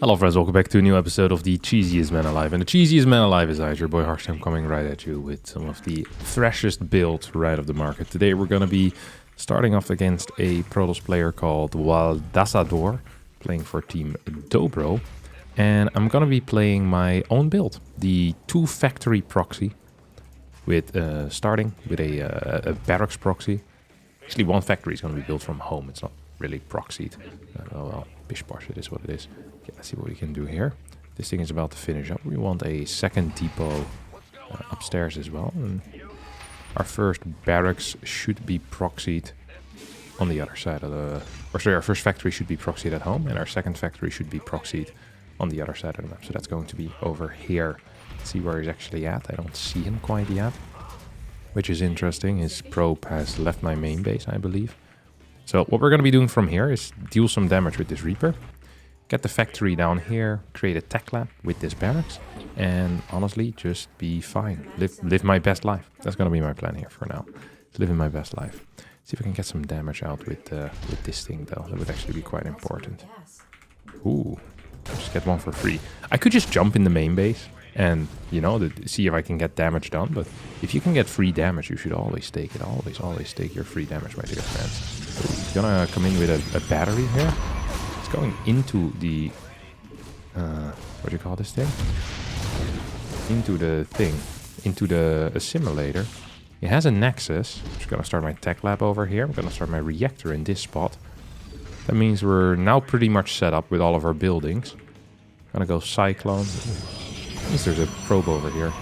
Hello friends, welcome back to a new episode of the cheesiest man alive. And the cheesiest man alive is your boy Harstem, coming right at you with some of the freshest builds right of the market. Today we're going to be starting off against a Protoss player called Waldasador, playing for Team Dobro. And I'm going to be playing my own build, the 2-factory proxy, with starting with a barracks proxy. Actually, one factory is going to be built from home. It's not really proxied. Oh well, bish bosh, it is what it is. Okay, let's see what we can do here. This thing is about to finish up. We want a second depot upstairs as well. And our first barracks should be proxied on the other side of the... Or sorry, our first factory should be proxied at home, and our second factory should be proxied on the other side of the map. So that's going to be over here. Let's see where he's actually at. I don't see him quite yet, which is interesting. His probe has left my main base, I believe. So what we're going to be doing from here is deal some damage with this Reaper, get the factory down here, create a tech lab with this barracks, and honestly, just be fine. Live my best life. That's going to be my plan here for now. Living my best life. See if we can get some damage out with this thing, though. That would actually be quite important. Ooh, just get one for free. I could just jump in the main base and, you know, see if I can get damage done. But if you can get free damage, you should always take it. Always take your free damage, my dear friends. So he's gonna come in with a battery here. It's going into the... what do you call this thing? Into the assimilator. He has a nexus. I'm just gonna start my tech lab over here. I'm gonna start my reactor in this spot. That means we're now pretty much set up with all of our buildings. Gonna go Cyclone. At least there's a probe over here.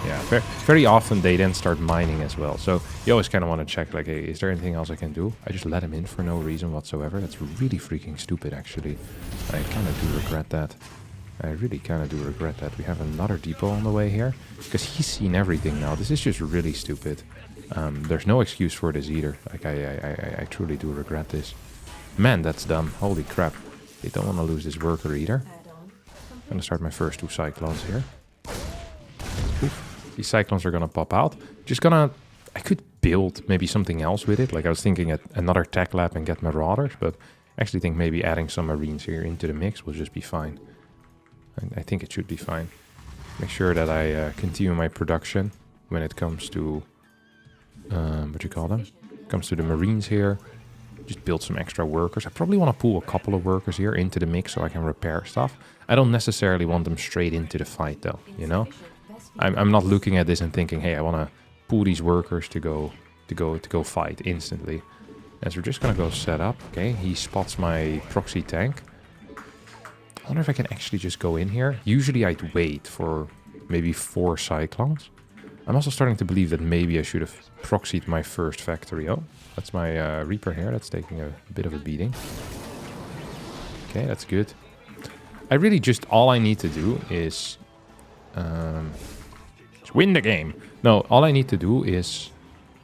Yeah, very often they then start mining as well. So you always kind of want to check, like, hey, is there anything else I can do? I just let him in for no reason whatsoever. That's really freaking stupid, actually. I kind of do regret that. I really kind of do regret that. We have another depot on the way here, because he's seen everything now. This is just really stupid. There's no excuse for this either. Like, I truly do regret this. Man, that's dumb. Holy crap. They don't want to lose this worker either. I'm going to start my first 2 Cyclones here. Oof. These Cyclones are going to pop out. Just gonna... I could build maybe something else with it. Like, I was thinking at another tech lab and get Marauders, but I actually think maybe adding some Marines here into the mix will just be fine. I think it should be fine. Make sure that I continue my production when it comes to... what do you call them? Comes to the Marines here. Just build some extra workers. I probably want to pull a couple of workers here into the mix so I can repair stuff. I don't necessarily want them straight into the fight, though, you know? I'm not looking at this and thinking, hey, I want to pull these workers to go fight instantly. And so we're just gonna go set up. Okay, he spots my proxy tank. I wonder if I can actually just go in here. Usually I'd wait for maybe 4 Cyclones. I'm also starting to believe that maybe I should have proxied my first factory. Oh, that's my Reaper here. That's taking a bit of a beating. Okay, that's good. I really just, all I need to do is win the game. No, all I need to do is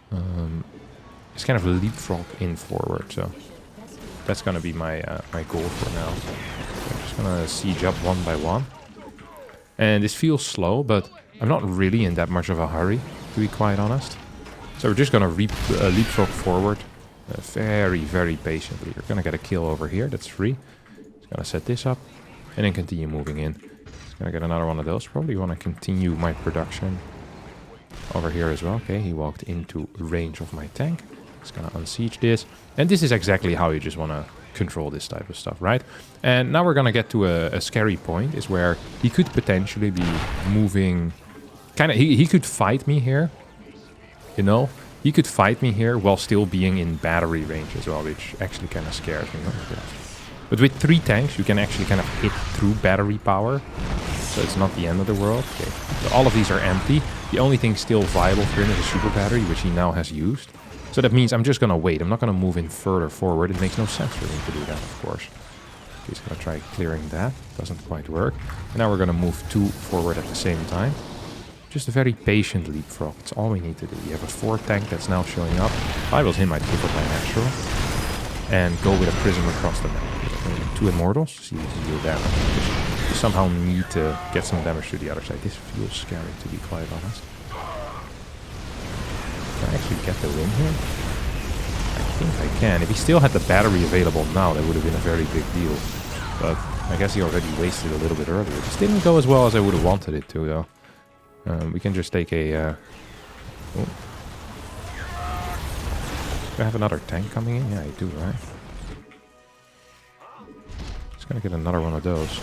kind of leapfrog in forward. So that's gonna be my my goal for now. I'm just gonna siege up one by one. And this feels slow, but I'm not really in that much of a hurry, to be quite honest. So we're just gonna leapfrog forward very patiently. We're gonna get a kill over here. That's free. Just gonna set this up and then continue moving in. Gonna get another one of those. Probably want to continue my production over here as well. Okay, he walked into range of my tank. Just gonna unsiege this. And this is exactly how you just want to control this type of stuff, right? And now we're gonna get to a scary point, is where he could potentially be moving... He could fight me here, you know? He could fight me here while still being in battery range as well, which actually kind of scares me. But with 3 tanks, you can actually kind of hit through battery power. So it's not the end of the world. Okay. So all of these are empty. The only thing still viable for him is a super battery, which he now has used. So that means I'm just going to wait. I'm not going to move in further forward. It makes no sense for him to do that, of course. Okay, he's going to try clearing that. Doesn't quite work. And now we're going to move 2 forward at the same time. Just a very patient leapfrog. That's all we need to do. We have a 4 tank that's now showing up. If I was him, I'd give up my natural. And go with a prism across the map. 2 immortals. See if we can deal damage. You somehow need to get some damage to the other side. This feels scary, to be quite honest. Can I actually get the win here? I think I can. If he still had the battery available now, that would have been a very big deal. But I guess he already wasted a little bit earlier. This didn't go as well as I would have wanted it to, though. We can just take a... oh. Do I have another tank coming in? Yeah, I do, right? Just gonna get another one of those.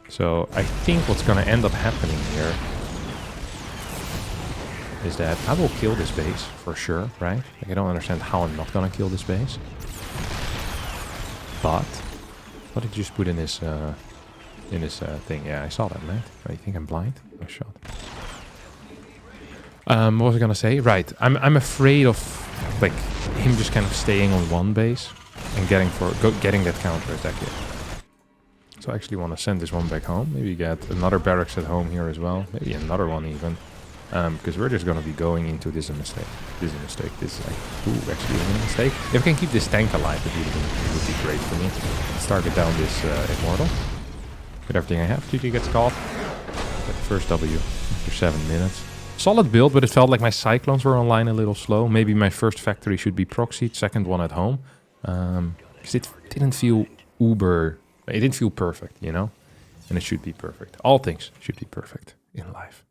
So, I think what's gonna end up happening here is that I will kill this base, for sure, right? Like, I don't understand how I'm not gonna kill this base. But... what did you just put in this thing? Yeah, I saw that, mate. Oh, you think I'm blind? No shot. What was I gonna say? Right, I'm afraid of like him just kind of staying on one base and getting that counter attack here. So I actually want to send this one back home. Maybe get another barracks at home here as well. Maybe another one even. Because we're just gonna be going into this is a mistake. This is a mistake. This is like, ooh, actually a mistake. If I can keep this tank alive, it would be great for me. Let's target down this Immortal. With everything I have, GG gets called. Get the first W after 7 minutes. Solid build, but it felt like my Cyclones were online a little slow. Maybe my first factory should be proxied, second one at home. Because it didn't feel uber... it didn't feel perfect, you know? And it should be perfect. All things should be perfect in life.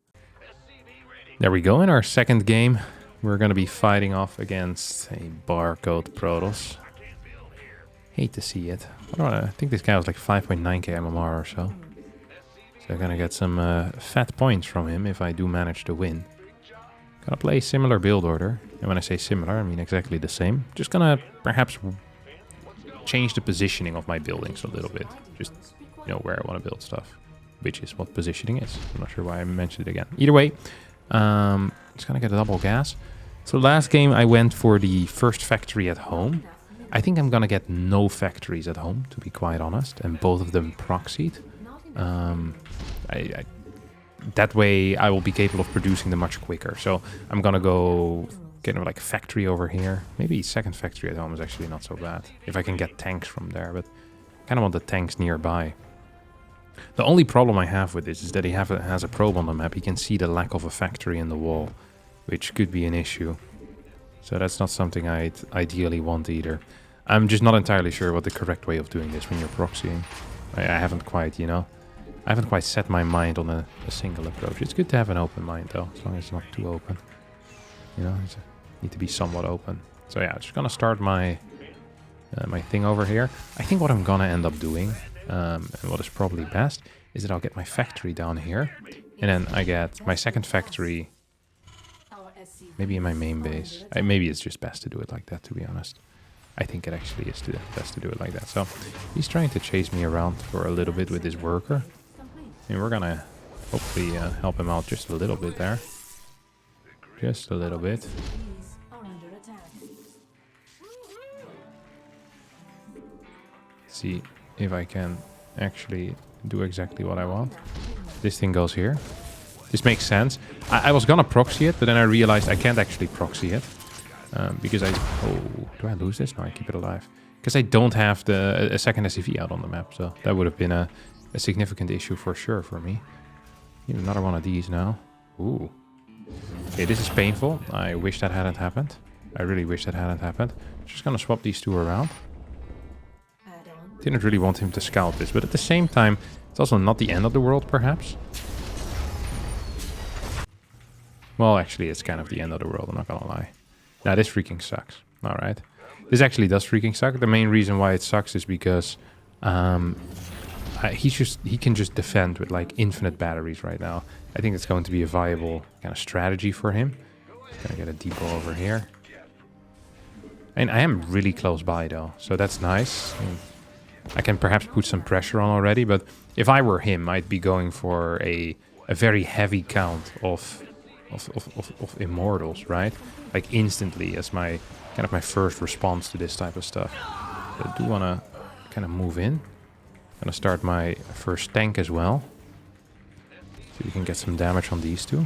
There we go. In our second game, we're going to be fighting off against a barcode Protoss. Hate to see it. I think this guy was like 5.9k MMR or so. So I'm going to get some fat points from him if I do manage to win. Gonna play similar build order. And when I say similar, I mean exactly the same. Just gonna perhaps change the positioning of my buildings a little bit. Just, you know, where I want to build stuff. Which is what positioning is. I'm not sure why I mentioned it again. Either way, just gonna get a double gas. So last game I went for the first factory at home. I think I'm gonna get no factories at home, to be quite honest, and both of them proxied. That way I will be capable of producing them much quicker. So I'm gonna go get like a factory over here. Maybe second factory at home is actually not so bad. If I can get tanks from there, but I kind of want the tanks nearby. The only problem I have with this is that he has a probe on the map. He can see the lack of a factory in the wall, which could be an issue. So that's not something I'd ideally want either. I'm just not entirely sure what the correct way of doing this when you're proxying. I haven't quite, you know, I haven't quite set my mind on a single approach. It's good to have an open mind though, as long as it's not too open. You know, you need to be somewhat open. So yeah, just gonna start my my thing over here. I think what I'm gonna end up doing, and what is probably best, is that I'll get my factory down here, and then I get my second factory maybe in my main base. Maybe it's just best to do it like that, to be honest. I think it actually is best to do it like that. So he's trying to chase me around for a little bit with his worker. And we're gonna hopefully help him out just a little bit there. Just a little bit. See if I can actually do exactly what I want. This thing goes here. This makes sense. I was gonna proxy it, but then I realized I can't actually proxy it. Because oh, do I lose this? No, I keep it alive. Because I don't have a second SCV out on the map, so that would have been a significant issue for sure for me. Need another one of these now. Ooh. Okay, this is painful. I wish that hadn't happened. I really wish that hadn't happened. Just gonna swap these two around. Didn't really want him to scout this, but at the same time, it's also not the end of the world, perhaps. Well, actually, it's kind of the end of the world, I'm not gonna lie. Now, this freaking sucks. Alright. This actually does freaking suck. The main reason why it sucks is because he can just defend with like infinite batteries right now. I think it's going to be a viable kind of strategy for him. Gonna get a depot over here. And I am really close by though, so that's nice. I can perhaps put some pressure on already, but if I were him, I'd be going for a very heavy count of immortals, right? Like instantly as my kind of my first response to this type of stuff. But I do want to kind of move in. Gonna start my first tank as well. See if we can get some damage on these two.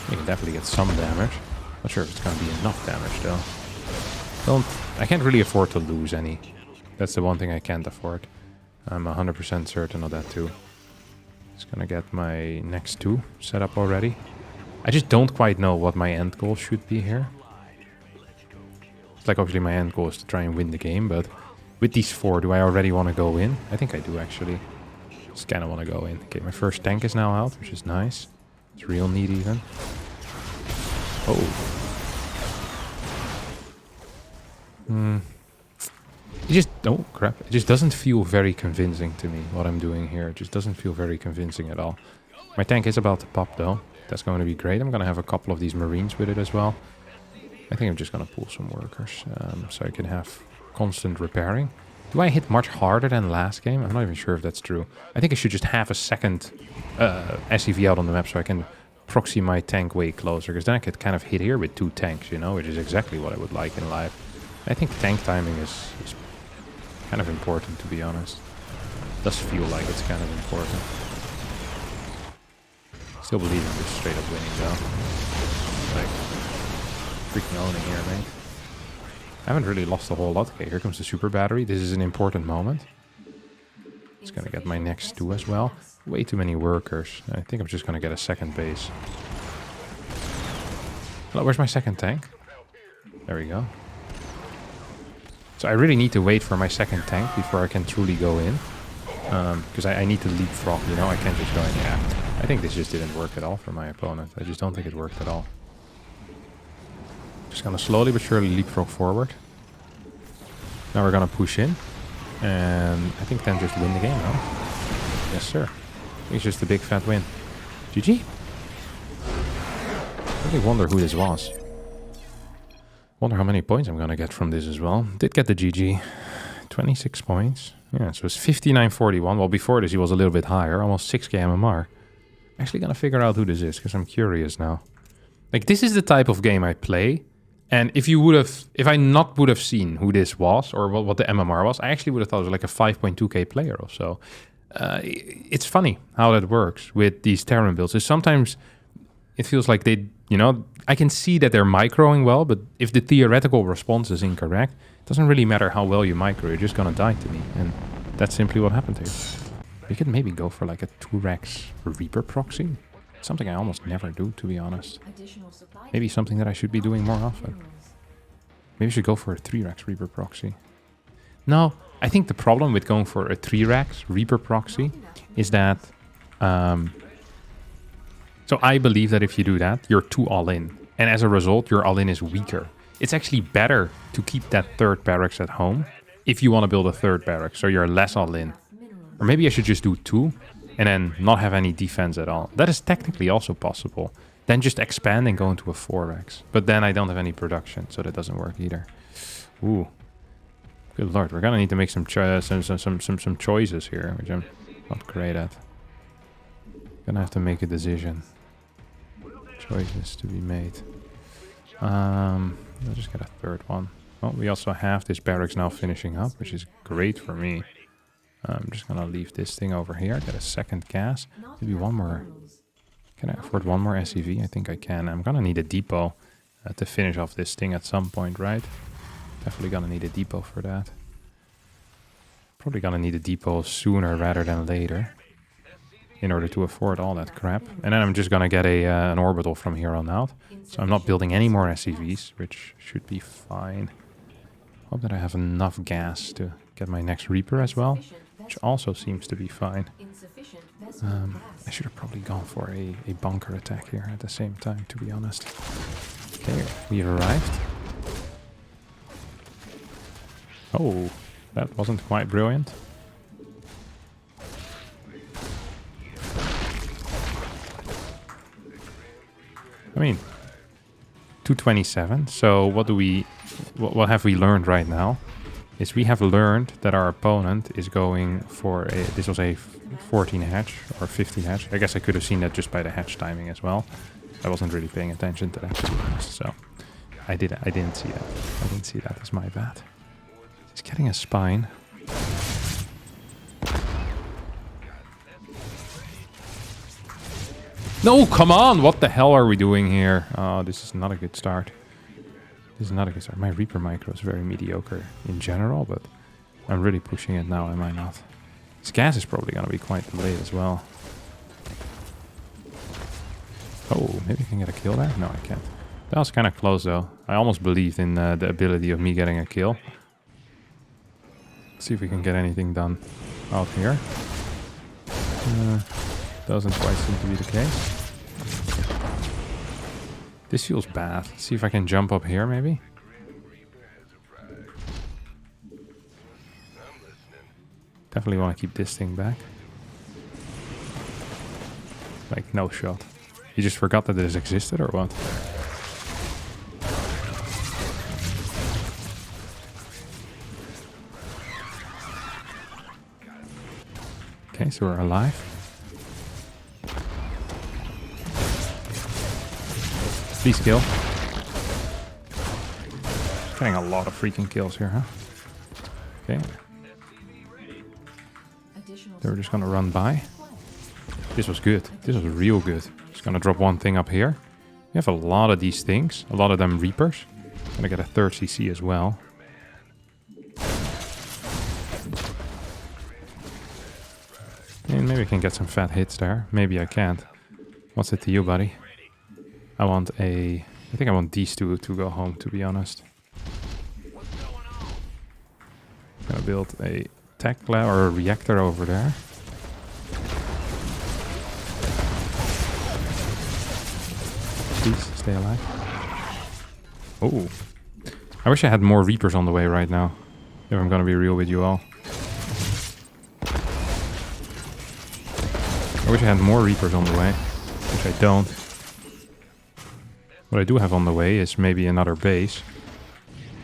We can definitely get some damage. Not sure if it's gonna be enough damage though. I can't really afford to lose any. That's the one thing I can't afford. I'm 100% certain of that too. Just gonna get my next two set up already. I just don't quite know what my end goal should be here. It's like obviously my end goal is to try and win the game, but With these 4, do I already want to go in? I think I do, actually. Just kind of want to go in. Okay, my first tank is now out, which is nice. It's real neat, even. Oh. It just... Oh, crap. It just doesn't feel very convincing to me, what I'm doing here. It just doesn't feel very convincing at all. My tank is about to pop, though. That's going to be great. I'm going to have a couple of these Marines with it as well. I think I'm just going to pull some workers, so I can have constant repairing. Do I hit much harder than last game? I'm not even sure if that's true. I think I should just have a second SCV out on the map so I can proxy my tank way closer. Because then I could kind of hit here with 2 tanks, you know, which is exactly what I would like in life. I think tank timing is kind of important, to be honest. It does feel like it's kind of important. Still believe in just straight up winning, though. Like, freaking owning here, mate. I haven't really lost a whole lot. Okay, here comes the super battery. This is an important moment. It's gonna get my next 2 as well. Way too many workers. I think I'm just gonna get a second base. Hello, where's my second tank? There we go. So I really need to wait for my second tank before I can truly go in. Because I need to leapfrog, you know? I can't just go in. Yeah, I think this just didn't work at all for my opponent. I just don't think it worked at all. Just gonna slowly but surely leapfrog forward. Now we're gonna push in. And I think then just win the game, no? Yes, sir. It's just a big fat win. GG. I really wonder who this was. Wonder how many points I'm gonna get from this as well. Did get the GG. 26 points. Yeah, so it's 59.41. Well, before this he was a little bit higher. Almost 6k MMR. Actually gonna figure out who this is, because I'm curious now. Like, this is the type of game I play. And if I not would have seen who this was, or what the MMR was, I actually would have thought it was like a 5.2k player or so. It's funny how that works with these Terran builds. Is sometimes it feels like they, you know, I can see that they're microing well, but if the theoretical response is incorrect, it doesn't really matter how well you micro, you're just gonna die to me. And that's simply what happened here. We could maybe go for like a 2-Rex Reaper proxy. Something I almost never do, to be honest. Maybe something that I should be doing more often. Maybe I should go for a 3-Rex Reaper proxy. No, I think the problem with going for a 3-Rex Reaper proxy is that... so I believe that if you do that, you're too all-in. And as a result, your all-in is weaker. It's actually better to keep that 3rd barracks at home if you want to build a 3rd barracks, so you're less all-in. Or maybe I should just do 2. And then not have any defense at all. That is technically also possible. Then just expand and go into a 4x. But then I don't have any production, so that doesn't work either. Ooh. Good lord, we're gonna need to make some choices here, which I'm not great at. Gonna have to make a decision. Choices to be made. I'll just get a 3rd one. Well, we also have this barracks now finishing up, which is great for me. I'm just gonna leave this thing over here. Get a 2nd gas. Maybe one more. Can I afford one more SCV? I think I can. I'm gonna need a depot to finish off this thing at some point, right? Definitely gonna need a depot for that. Probably gonna need a depot sooner rather than later in order to afford all that crap. And then I'm just gonna get an orbital from here on out. So I'm not building any more SCVs, which should be fine. Hope that I have enough gas to get my next Reaper as well. Which also seems to be fine. I should have probably gone for a bunker attack here at the same time, to be honest. Okay, we arrived. Oh, that wasn't quite brilliant. I mean, 227. So what have we learned right now? Is we have learned that our opponent is going for a... This was a 14 hatch or 15 hatch. I guess I could have seen that just by the hatch timing as well. I wasn't really paying attention to that, to be honest. So I didn't see that. I didn't see that. It's my bad. He's getting a spine. No, come on! What the hell are we doing here? Oh, this is not a good start. This is not a good start. My Reaper micro is very mediocre in general, but I'm really pushing it now, am I not? This gas is probably going to be quite delayed as well. Oh, maybe I can get a kill there? No, I can't. That was kind of close though. I almost believed in the ability of me getting a kill. Let's see if we can get anything done out here. Doesn't quite seem to be the case. This feels bad. Let's see if I can jump up here, maybe. Definitely want to keep this thing back. Like, no shot. You just forgot that this existed, or what? Okay, so we're alive. Please kill. Getting a lot of freaking kills here, huh? Okay. They were just gonna run by. This was good. This was real good. Just gonna drop one thing up here. We have a lot of these things. A lot of them Reapers. Gonna get a third CC as well. And maybe I can get some fat hits there. Maybe I can't. What's it to you, buddy? I think I want these two to go home, to be honest. I'm gonna build a tech lab or a reactor over there. Please stay alive. Oh. I wish I had more Reapers on the way right now. If I'm gonna be real with you all. I wish I had more Reapers on the way, which I don't. What I do have on the way is maybe another base.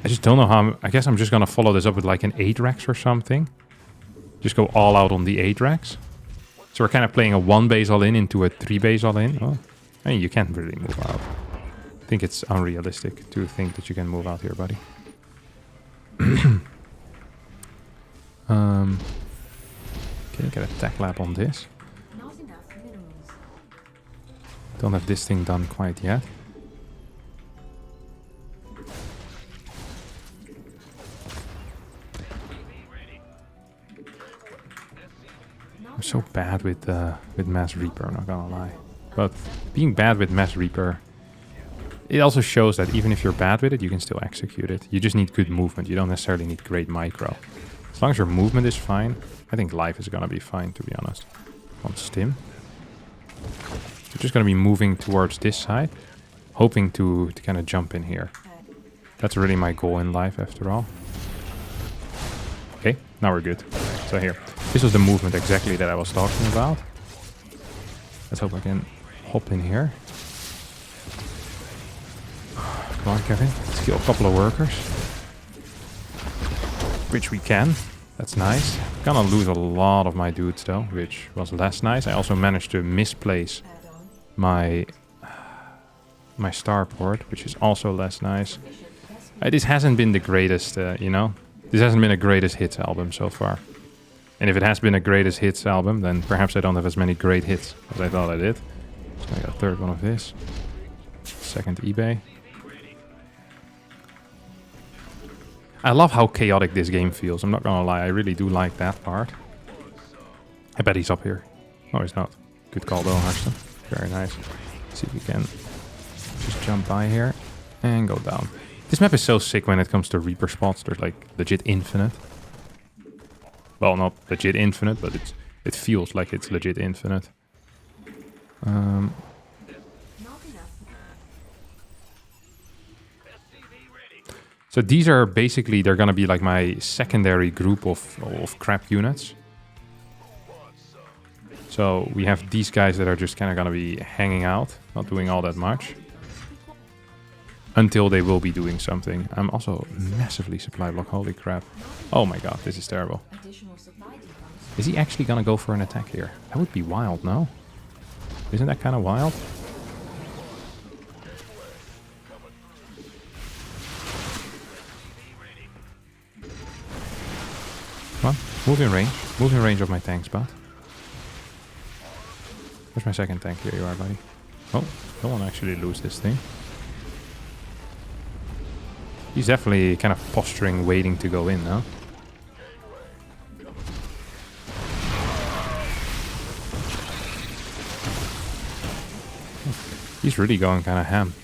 I just don't know how I guess I'm just gonna follow this up with like an 8-Rex or something. Just go all out on the 8-Rex. So we're kind of playing a 1 base all in into a 3 base all in. Oh, I mean, you can't really move out. I think it's unrealistic to think that you can move out here, buddy. Okay, get a tech lab on this. Don't have this thing done quite yet. I'm so bad with Mass Reaper, I'm not gonna lie. But being bad with Mass Reaper, it also shows that even if you're bad with it, you can still execute it. You just need good movement. You don't necessarily need great micro. As long as your movement is fine, I think life is gonna be fine, to be honest. On Stim. We're just gonna be moving towards this side, hoping to kind of jump in here. That's really my goal in life, after all. Okay, now we're good. So here. This was the movement exactly that I was talking about. Let's hope I can hop in here. Come on, Kevin. Let's kill a couple of workers. Which we can. That's nice. Gonna lose a lot of my dudes though, which was less nice. I also managed to misplace my starport, which is also less nice. This hasn't been the greatest, you know? This hasn't been a greatest hits album so far. And if it has been a greatest hits album, then perhaps I don't have as many great hits as I thought I did. So I got a third one of this. Second eBay. I love how chaotic this game feels. I'm not gonna lie, I really do like that part. I bet he's up here. Oh, he's not. Good call though, Harstem. Very nice. Let's see if we can just jump by here and go down. This map is so sick when it comes to Reaper spots. There's like legit infinite. Well, not legit infinite, but it feels like it's legit infinite. So these are basically, they're gonna be like my secondary group of crap units. So we have these guys that are just kind of gonna be hanging out, not doing all that much. Until they will be doing something. I'm also massively supply block, holy crap. Oh my god, this is terrible. Is he actually gonna go for an attack here? That would be wild, no? Isn't that kind of wild? Come on, move in range. Move in range of my tank spot. Where's my second tank? Here you are, buddy. Oh, don't want to actually lose this thing. He's definitely kind of posturing, waiting to go in now. He's really going kind of ham.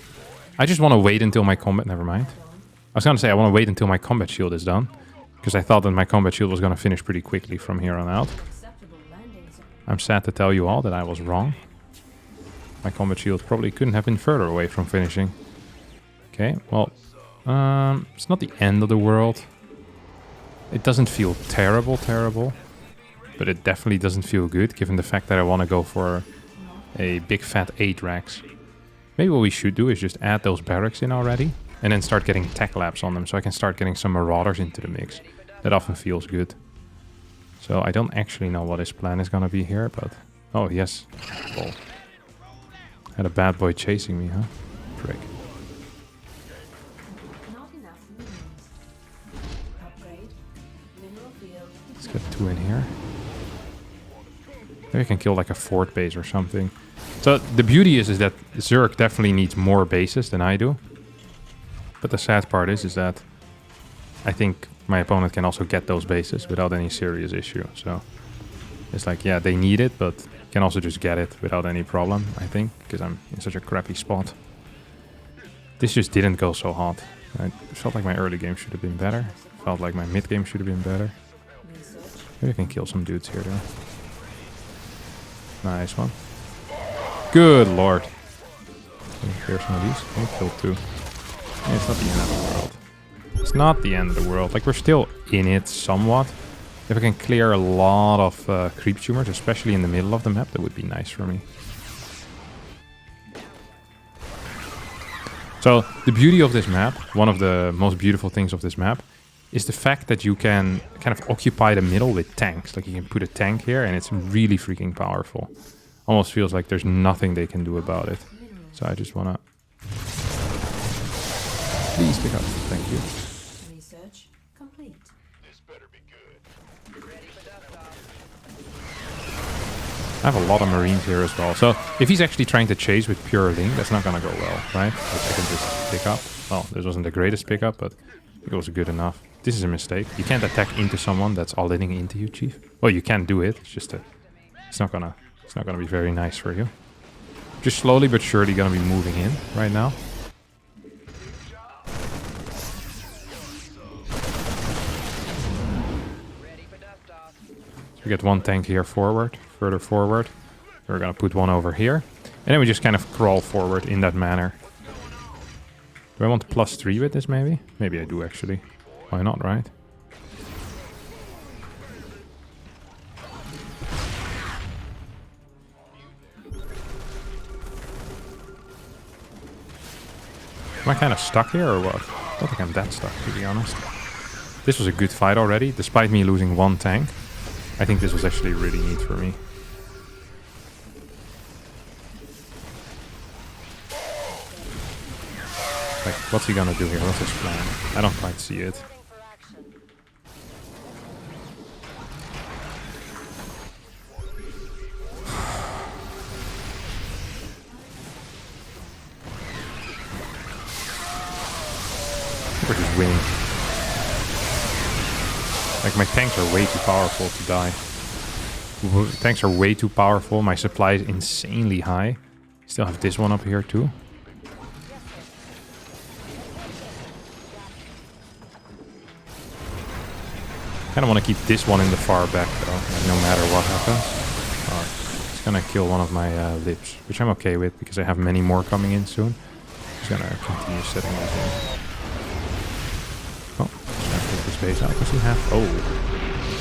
I just want to wait until my combat... Never mind. I was going to say I want to wait until my combat shield is done. because I thought that my combat shield was going to finish pretty quickly from here on out. I'm sad to tell you all that I was wrong. My combat shield probably couldn't have been further away from finishing. Okay, well, it's not the end of the world. It doesn't feel terrible, but it definitely doesn't feel good, given the fact that I want to go for a big fat 8 racks. Maybe what we should do is just add those barracks in already, and then start getting tech labs on them, so I can start getting some marauders into the mix. That often feels good. So I don't actually know what his plan is gonna be here, but... Oh, yes. Oh. Had a bad boy chasing me, huh? Prick. Let's get 2 in here. Maybe I can kill like a fort base or something. So the beauty is that Zerg definitely needs more bases than I do. But the sad part is that I think my opponent can also get those bases without any serious issue. So it's like, yeah, they need it, but can also just get it without any problem, I think, because I'm in such a crappy spot. This just didn't go so hot. I felt like my early game should have been better. Felt like my mid game should have been better. Maybe I can kill some dudes here though. Nice one. Good lord. Can you clear some of these? Can you kill 2? Yeah, it's not the end of the world. It's not the end of the world. Like, we're still in it somewhat. If I can clear a lot of creep tumors, especially in the middle of the map, that would be nice for me. So, the beauty of this map, one of the most beautiful things of this map, is the fact that you can kind of occupy the middle with tanks. Like, you can put a tank here and it's really freaking powerful. Almost feels like there's nothing they can do about it. So I just wanna... Please pick up. Thank you. Research complete. This better be good. I have a lot of marines here as well. So if he's actually trying to chase with pure link, that's not gonna go well, right? Like, I can just pick up. Well, this wasn't the greatest pickup, but it was good enough. This is a mistake. You can't attack into someone that's all-inning into you, Chief. Well, you can do it. It's just it's not gonna be very nice for you. Just slowly but surely gonna be moving in right now. We get 1 tank here forward, further forward. We're gonna put 1 over here. And then we just kind of crawl forward in that manner. Do I want to +3 with this maybe? Maybe I do actually. Why not, right? Am I kind of stuck here or what? I don't think I'm that stuck, to be honest. This was a good fight already, despite me losing 1 tank. I think this was actually really neat for me. Like, what's he gonna do here? What's his plan? I don't quite see it. We're just winning. Like, my tanks are way too powerful to die. Tanks are way too powerful. My supply is insanely high. Still have this one up here too. Kind of want to keep this one in the far back though, like, no matter what happens. Oh, it's gonna kill one of my lips, which I'm okay with because I have many more coming in soon. Just gonna continue setting these in. Oh, just gonna take this base out because we have... Oh,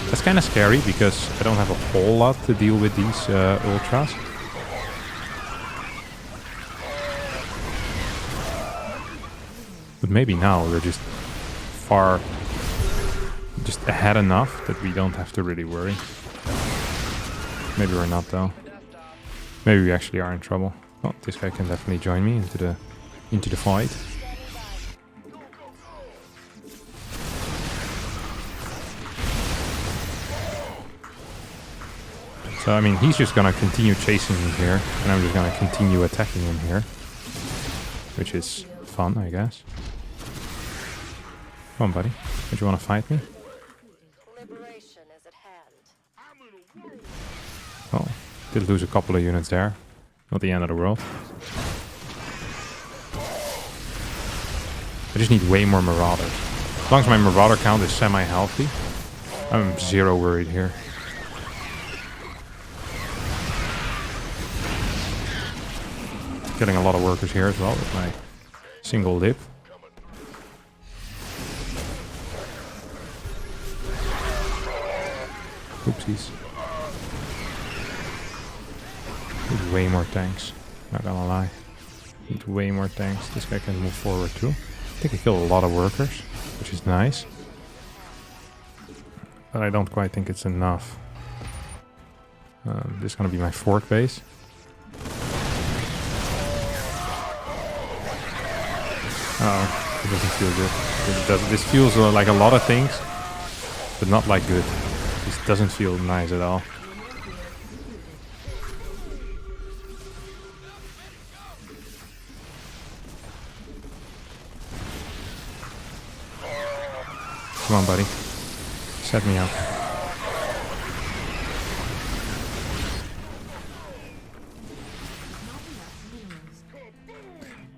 that's kind of scary because I don't have a whole lot to deal with these ultras. But maybe now we're just ahead enough that we don't have to really worry. Maybe we're not though. Maybe we actually are in trouble. Oh, this guy can definitely join me into the fight. So I mean, he's just gonna continue chasing me here, and I'm just gonna continue attacking him here, which is fun, I guess. Come on, buddy. Don't you want to fight me? Liberation is at hand. Oh, did lose a couple of units there. Not the end of the world. I just need way more marauders. long as my Marauder count is semi-healthy, I'm zero worried here. Killing a lot of workers here as well with my single lip. Oopsies. Need way more tanks, not gonna lie. Need way more tanks. This guy can move forward too. I think I killed a lot of workers, which is nice. But I don't quite think it's enough. This is gonna be my fourth base. Oh, it doesn't feel good. This feels like a lot of things, but not like good. This doesn't feel nice at all. Come on, buddy. Set me up.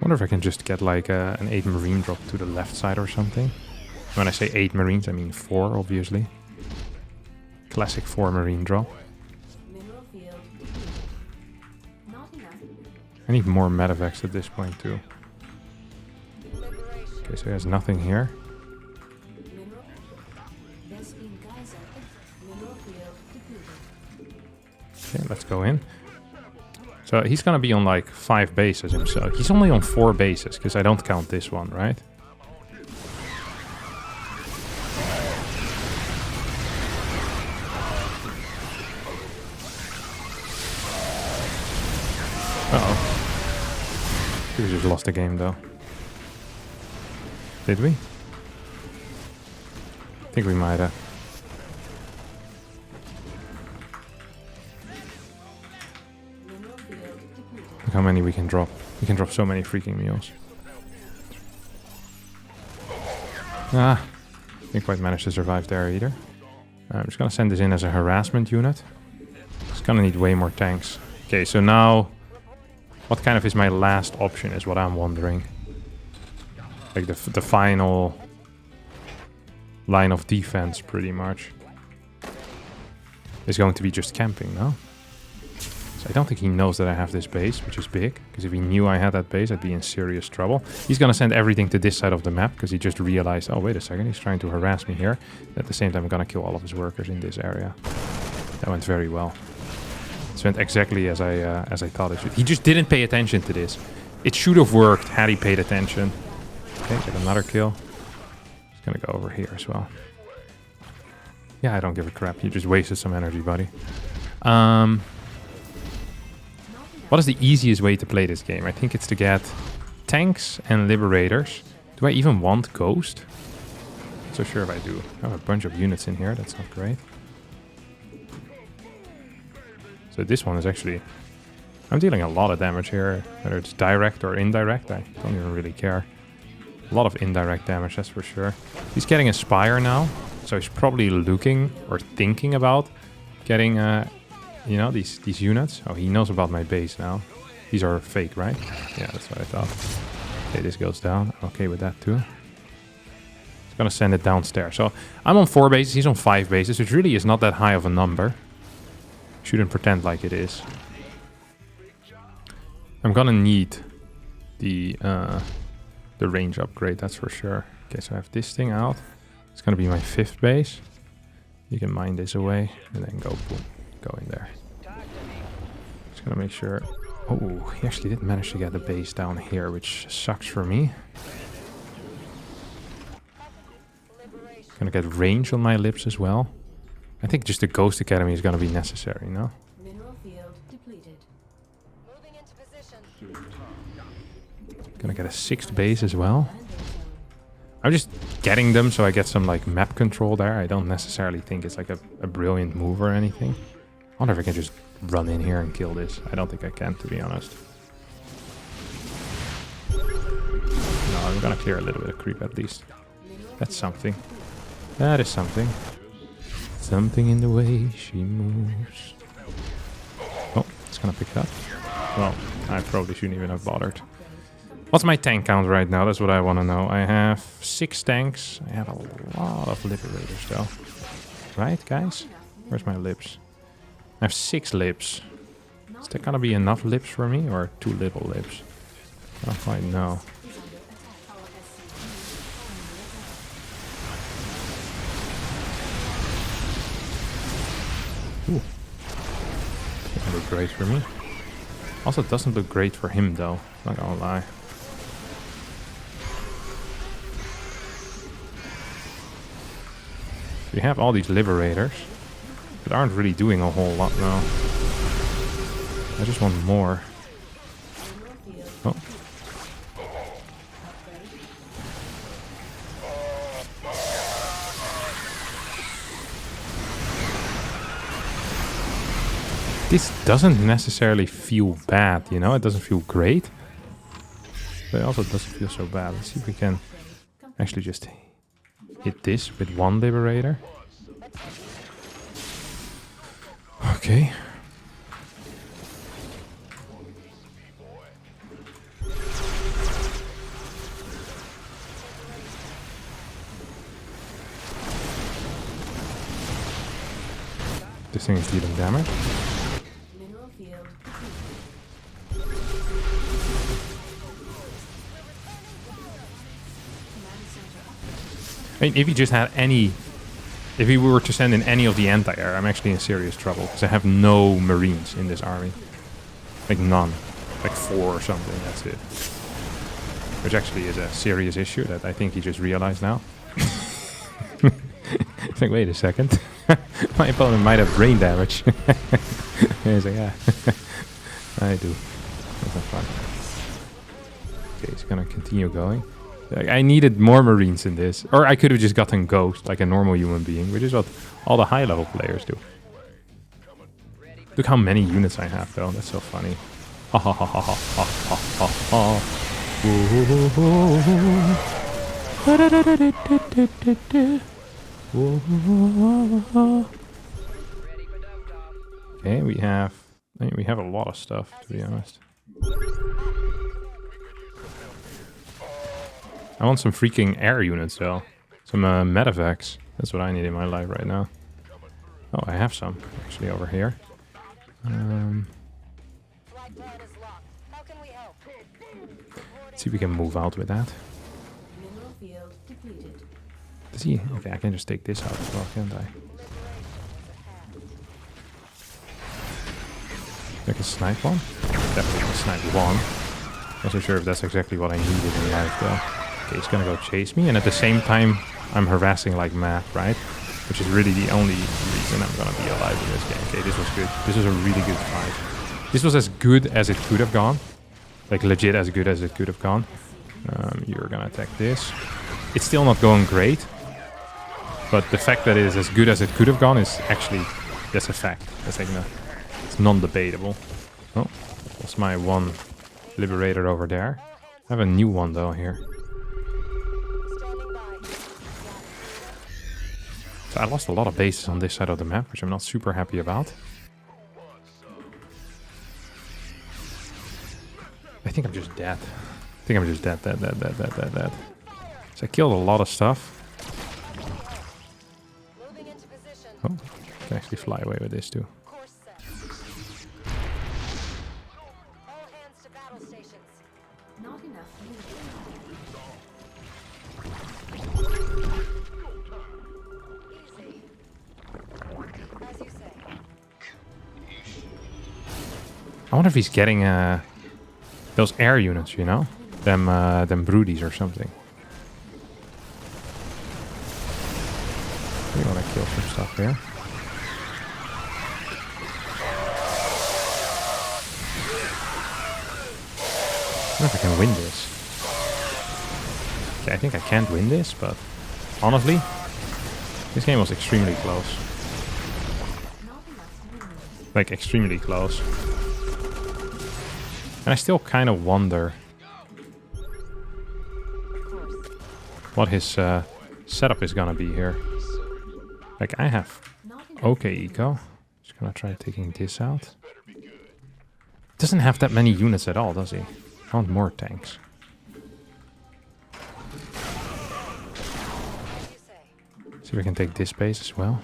Wonder if I can just get like an 8 marine drop to the left side or something. When I say 8 marines, I mean 4, obviously. Classic 4 marine drop. I need more medevacs at this point too. Okay, so he has nothing here. Okay, let's go in. So he's gonna be on like 5 bases himself. He's only on 4 bases, because I don't count this one, right? Uh-oh. We just lost the game though. Did we? I think we might have. Look how many we can drop. We can drop so many freaking meals. Ah, didn't quite manage to survive there either. I'm just gonna send this in as a harassment unit. It's gonna need way more tanks. Okay, so now, what kind of is my last option is what I'm wondering. Like the final line of defense, pretty much, is going to be just camping, no? So I don't think he knows that I have this base, which is big, because if he knew I had that base, I'd be in serious trouble. He's gonna send everything to this side of the map, because he just realized, oh, wait a second, he's trying to harass me here. At the same time, I'm gonna kill all of his workers in this area. That went very well. It went exactly as I thought it should. He just didn't pay attention to this. It should have worked had he paid attention. Okay, get another kill. He's gonna go over here as well. Yeah, I don't give a crap. You just wasted some energy, buddy. What is the easiest way to play this game? I think it's to get tanks and liberators. Do I even want Ghost? Not so sure if I do. I have a bunch of units in here. That's not great. So this one is actually... I'm dealing a lot of damage here. Whether it's direct or indirect, I don't even really care. A lot of indirect damage, that's for sure. He's getting a Spire now. So he's probably looking or thinking about getting, you know, these units. Oh, he knows about my base now. These are fake, right? Yeah, that's what I thought. Okay, this goes down. I'm okay with that too. He's gonna send it downstairs. So I'm on 4 bases, he's on 5 bases, which really is not that high of a number. Shouldn't pretend like it is. I'm gonna need the range upgrade, that's for sure. Okay, so I have this thing out. It's gonna be my 5th base. You can mine this away and then go boom, go in there. Just gonna make sure. Oh, he actually did manage to get the base down here, which sucks for me. Gonna get range on my lips as well. I think just the Ghost Academy is gonna be necessary, no? Mineral field depleted. Moving into position. Gonna get a 6th base as well. I'm just getting them so I get some like map control there. I don't necessarily think it's like a brilliant move or anything. I wonder if I can just run in here and kill this. I don't think I can, to be honest. No, I'm gonna clear a little bit of creep at least. That's something. That is something. Something in the way she moves. Oh, it's gonna pick it up. Well, I probably shouldn't even have bothered. What's my tank count right now? That's what I want to know. I have 6 tanks. I have a lot of liberators though. Right, guys? Where's my lips? I have 6 lips. Is that gonna be enough lips for me or too little lips? I don't quite know. Ooh. Doesn't look great for me. Also, it doesn't look great for him though. Not gonna lie. We have all these liberators that aren't really doing a whole lot now. I just want more. Oh. This doesn't necessarily feel bad, you know? It doesn't feel great. But it also doesn't feel so bad. Let's see if we can actually just hit this with 1 liberator. Okay. This thing is dealing damage. Mineral field. I mean, if you just had any... If we were to send in any of the anti-air, I'm actually in serious trouble. Because I have no Marines in this army. Like none. Like 4 or something, that's it. Which actually is a serious issue that I think he just realized now. It's like, wait a second. My opponent might have brain damage. He's like, yeah. I do. That's not fun. Okay, he's gonna continue going. I needed more Marines in this. Or I could have just gotten Ghost, like a normal human being, which is what all the high-level players do. Look how many units I have, though. That's so funny. Ha ha ha ha ha ha ha ha. Okay, we have a lot of stuff, to be honest. I want some freaking air units though. Some medevacs. That's what I need in my life right now. Oh, I have some actually over here. Let's see if we can move out with that. Does he? Okay, I can just take this out as well, can't I? I can snipe one? Definitely can snipe one. Not so sure if that's exactly what I needed in life though. Okay, he's gonna go chase me, and at the same time, I'm harassing like mad, right? Which is really the only reason I'm gonna be alive in this game. Okay, this was good. This was a really good fight. This was as good as it could have gone. Like, legit as good as it could have gone. You're gonna attack this. It's still not going great. But the fact that it is as good as it could have gone is actually... That's a fact. That's like it's non-debatable. Oh, that's my 1 liberator over there. I have a new one though here. So I lost a lot of bases on this side of the map, which I'm not super happy about. I think I'm just dead. I think I'm just dead. So I killed a lot of stuff. Oh, I can actually fly away with this too. I wonder if he's getting those air units, you know? Them broodies or something. We want to kill some stuff here. I don't know if I can win this. Okay, I think I can't win this, but honestly, this game was extremely close. Like, extremely close. And I still kind of wonder what his setup is gonna be here. Like, I have okay eco. Just gonna try taking this out. Doesn't have that many units at all, does he? I want more tanks. See if we can take this base as well.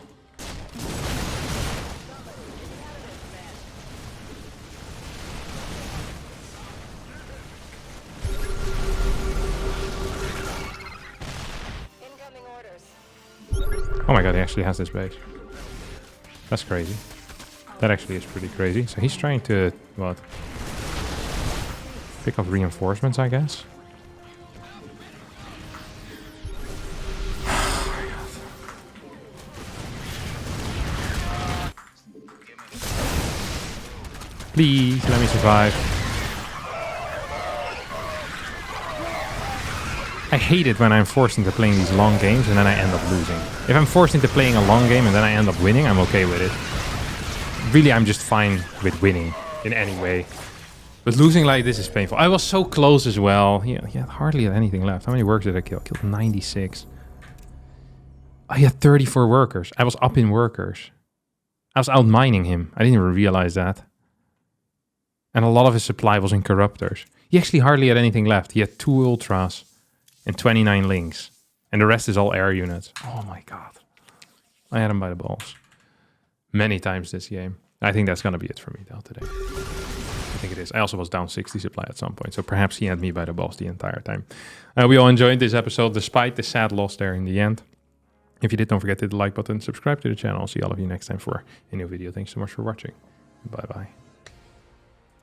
Incoming orders. Oh my god, he actually has this base. That's crazy. That actually is pretty crazy. So he's trying to, what? Pick up reinforcements, I guess. Please, let me survive. I hate it when I'm forced into playing these long games and then I end up losing. If I'm forced into playing a long game and then I end up winning, I'm okay with it. Really, I'm just fine with winning in any way. But losing like this is painful. I was so close as well. He had hardly anything left. How many workers did I kill? I killed 96. I had 34 workers. I was up in workers. I was out mining him. I didn't even realize that. And a lot of his supply was in corruptors. He actually hardly had anything left. He had 2 ultras and 29 links. And the rest is all air units. Oh my god. I had him by the balls. Many times this game. I think that's going to be it for me though today. I think it is. I also was down 60 supply at some point. So perhaps he had me by the balls the entire time. We all enjoyed this episode despite the sad loss there in the end. If you did, don't forget to hit the like button. Subscribe to the channel. I'll see all of you next time for a new video. Thanks so much for watching. Bye bye.